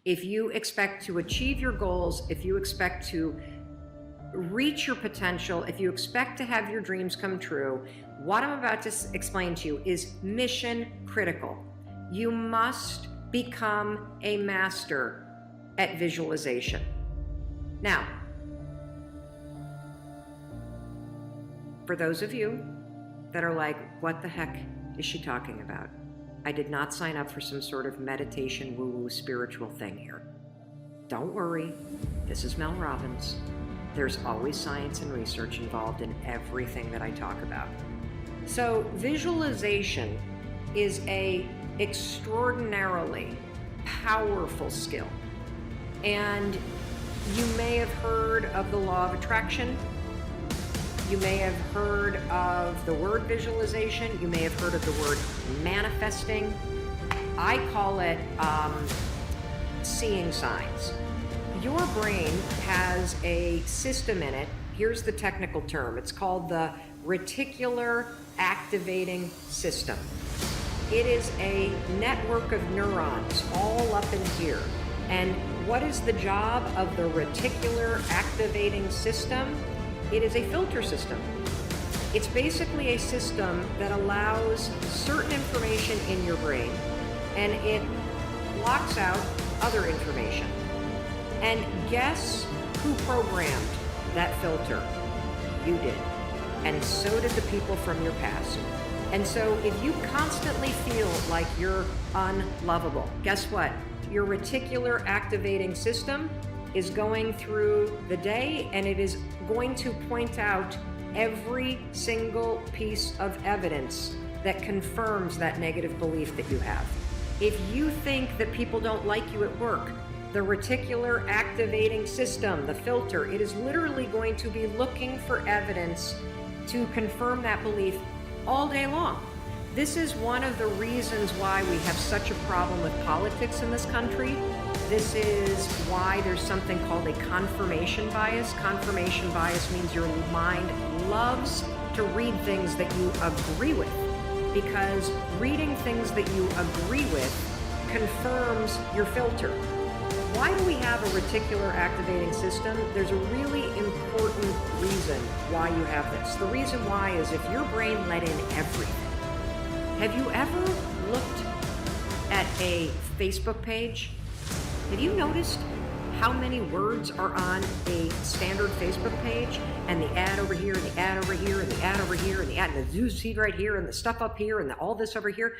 If you expect to achieve your goals, if you expect to reach your potential, if you expect to have your dreams come true, what I'm about to explain to you is mission critical. You must become a master at visualization. Now, for those of you that are like, what the heck is she talking about? I did not sign up for some sort of meditation woo-woo spiritual thing here. Don't worry, this is Mel Robbins. There's always science and research involved in everything that I talk about. So visualization is a extraordinarily powerful skill. And you may have heard of the law of attraction. You may have heard of the word visualization. You may have heard of the word manifesting. I call it seeing signs. Your brain has a system in it. Here's the technical term. It's called the reticular activating system. It is a network of neurons all up in here. And what is the job of the reticular activating system? It is a filter system. It's basically a system that allows certain information in your brain and it blocks out other information. And guess who programmed that filter? You did. And so did the people from your past. And so if you constantly feel like you're unlovable, guess what? Your reticular activating system is going through the day and it is going to point out every single piece of evidence that confirms that negative belief that you have. If you think that people don't like you at work, the reticular activating system, the filter, it is literally going to be looking for evidence to confirm that belief all day long. This is one of the reasons why we have such a problem with politics in this country. This is why there's something called a confirmation bias. Confirmation bias means your mind loves to read things that you agree with, because reading things that you agree with confirms your filter. Why do we have a reticular activating system? There's a really important reason why you have this. The reason why is if your brain let in everything. Have you ever looked at a Facebook page? Have you noticed how many words are on a standard Facebook page? And the ad over here, and the ad over here, and the ad over here, and the ad, and the news feed right here, and the stuff up here, and all this over here.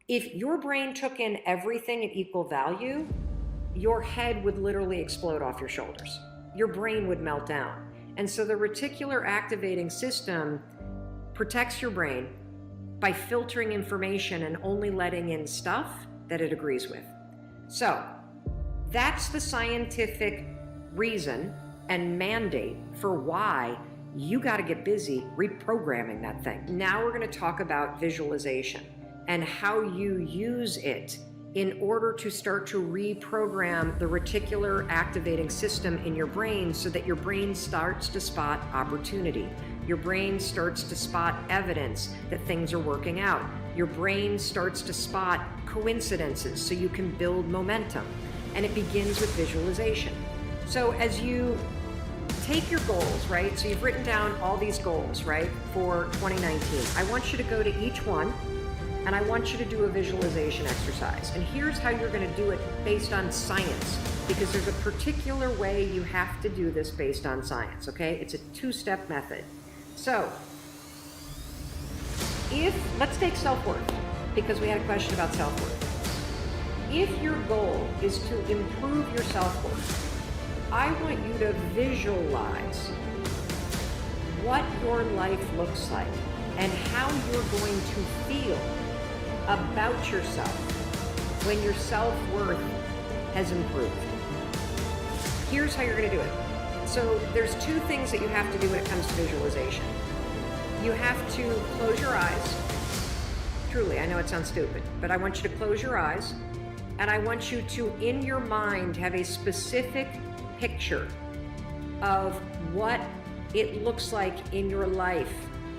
If your brain took in everything at equal value, your head would literally explode off your shoulders. Your brain would melt down. And so the reticular activating system protects your brain by filtering information and only letting in stuff that it agrees with. So that's the scientific reason and mandate for why you got to get busy reprogramming that thing. Now we're going to talk about visualization and how you use it in order to start to reprogram the reticular activating system in your brain so that your brain starts to spot opportunity. Your brain starts to spot evidence that things are working out. Your brain starts to spot coincidences so you can build momentum. And it begins with visualization. So as you take your goals, right? So you've written down all these goals, right, for 2019. I want you to go to each one and I want you to do a visualization exercise. And here's how you're going to do it based on science, because there's a particular way you have to do this based on science, okay? It's a two-step method. So, let's take self-worth, because we had a question about self-worth. If your goal is to improve your self-worth, I want you to visualize what your life looks like and how you're going to feel about yourself when your self-worth has improved. Here's how you're going to do it. So there's two things that you have to do when it comes to visualization. You have to close your eyes. Truly, I know it sounds stupid, but I want you to close your eyes, and I want you to, in your mind, have a specific picture of what it looks like in your life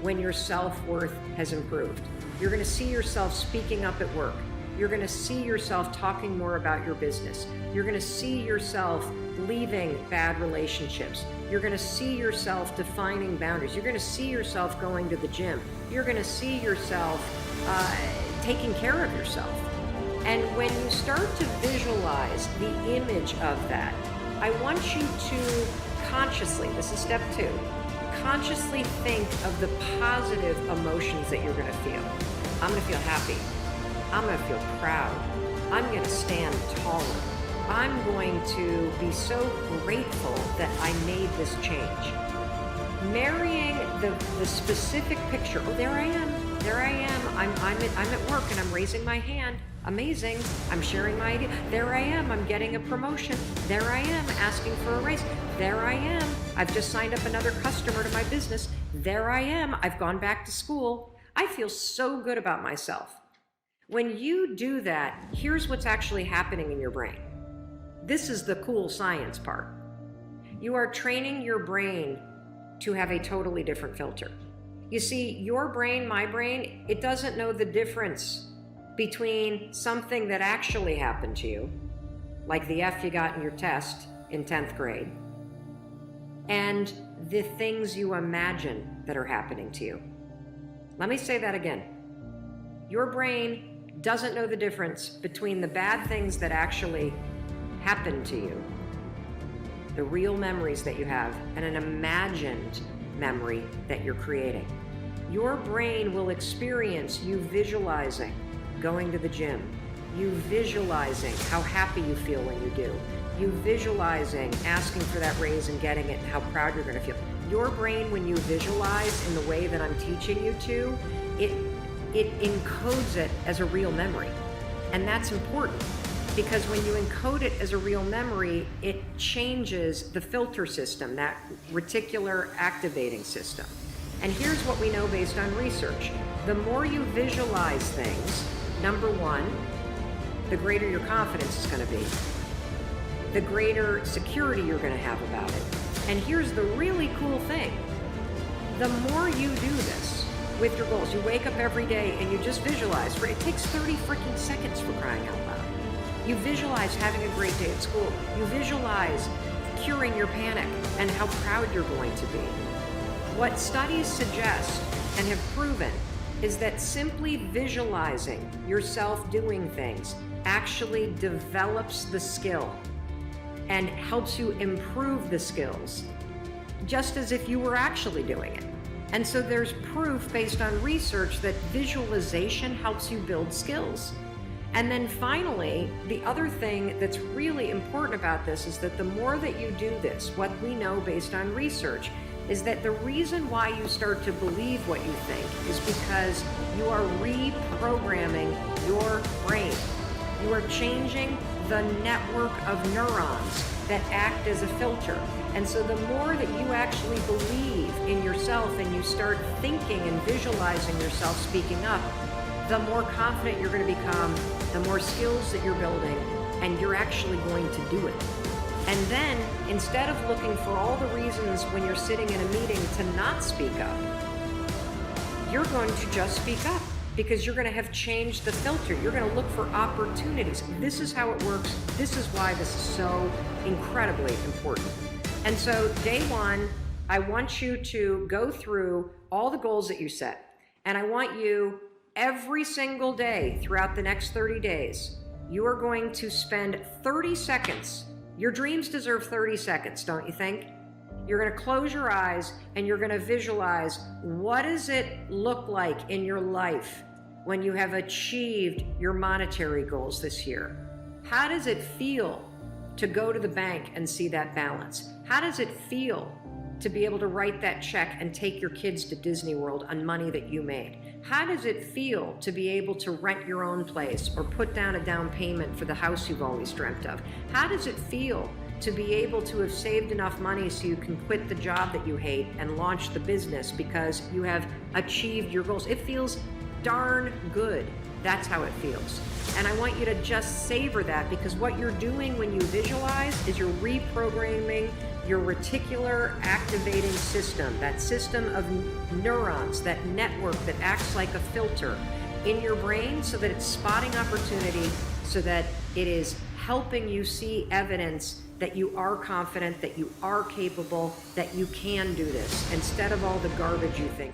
when your self-worth has improved. You're going to see yourself speaking up at work. You're going to see yourself talking more about your business. You're going to see yourself leaving bad relationships. You're going to see yourself defining boundaries. You're going to see yourself going to the gym. You're going to see yourself taking care of yourself. And when you start to visualize the image of that, I want you to consciously, this is step 2, consciously think of the positive emotions that you're going to feel. I'm going to feel happy. I'm going to feel proud. I'm going to stand taller. I'm going to be so grateful that I made this change. Marrying the specific picture. Oh, there I am. There I am. I'm at work and I'm raising my hand. Amazing. I'm sharing my idea. There I am. I'm getting a promotion. There I am asking for a raise. There I am. I've just signed up another customer to my business. There I am. I've gone back to school. I feel so good about myself. When you do that, here's what's actually happening in your brain. This is the cool science part. You are training your brain to have a totally different filter. You see, your brain, my brain, it doesn't know the difference between something that actually happened to you, like the F you got in your test in 10th grade, and the things you imagine that are happening to you. Let me say that again. Your brain doesn't know the difference between the bad things that actually happened to you, the real memories that you have, and an imagined memory that you're creating. Your brain will experience you visualizing going to the gym, you visualizing how happy you feel when you do, you visualizing asking for that raise and getting it and how proud you're going to feel. Your brain, when you visualize in the way that I'm teaching you to, it encodes it as a real memory. And that's important because when you encode it as a real memory, it changes the filter system, that reticular activating system. And here's what we know based on research. The more you visualize things, number one, the greater your confidence is going to be, the greater security you're going to have about it. And here's the really cool thing. The more you do this with your goals, you wake up every day and you just visualize. It takes 30 freaking seconds for crying out loud. You visualize having a great day at school. You visualize curing your panic and how proud you're going to be. What studies suggest and have proven is that simply visualizing yourself doing things actually develops the skill and helps you improve the skills, just as if you were actually doing it. And so there's proof based on research that visualization helps you build skills. And then finally, the other thing that's really important about this is that the more that you do this, what we know based on research is that the reason why you start to believe what you think is because you are reprogramming your brain. You are changing the network of neurons that act as a filter. And so the more that you actually believe in yourself and you start thinking and visualizing yourself speaking up, the more confident you're going to become, the more skills that you're building, and you're actually going to do it. And then, instead of looking for all the reasons when you're sitting in a meeting to not speak up, you're going to just speak up because you're going to have changed the filter. You're going to look for opportunities. This is how it works. This is why this is so incredibly important. And so, day one, I want you to go through all the goals that you set. And I want you, every single day throughout the next 30 days, you are going to spend 30 seconds. Your dreams deserve 30 seconds, don't you think? You're going to close your eyes and you're going to visualize, what does it look like in your life when you have achieved your monetary goals this year? How does it feel to go to the bank and see that balance? How does it feel to be able to write that check and take your kids to Disney World on money that you made? How does it feel to be able to rent your own place or put down a down payment for the house you've always dreamt of? How does it feel to be able to have saved enough money so you can quit the job that you hate and launch the business because you have achieved your goals? It feels darn good. That's how it feels. And I want you to just savor that, because what you're doing when you visualize is you're reprogramming your reticular activating system, that system of neurons, that network that acts like a filter. in your brain so that it's spotting opportunity, so that it is helping you see evidence that you are confident, that you are capable, that you can do this, instead of all the garbage you think.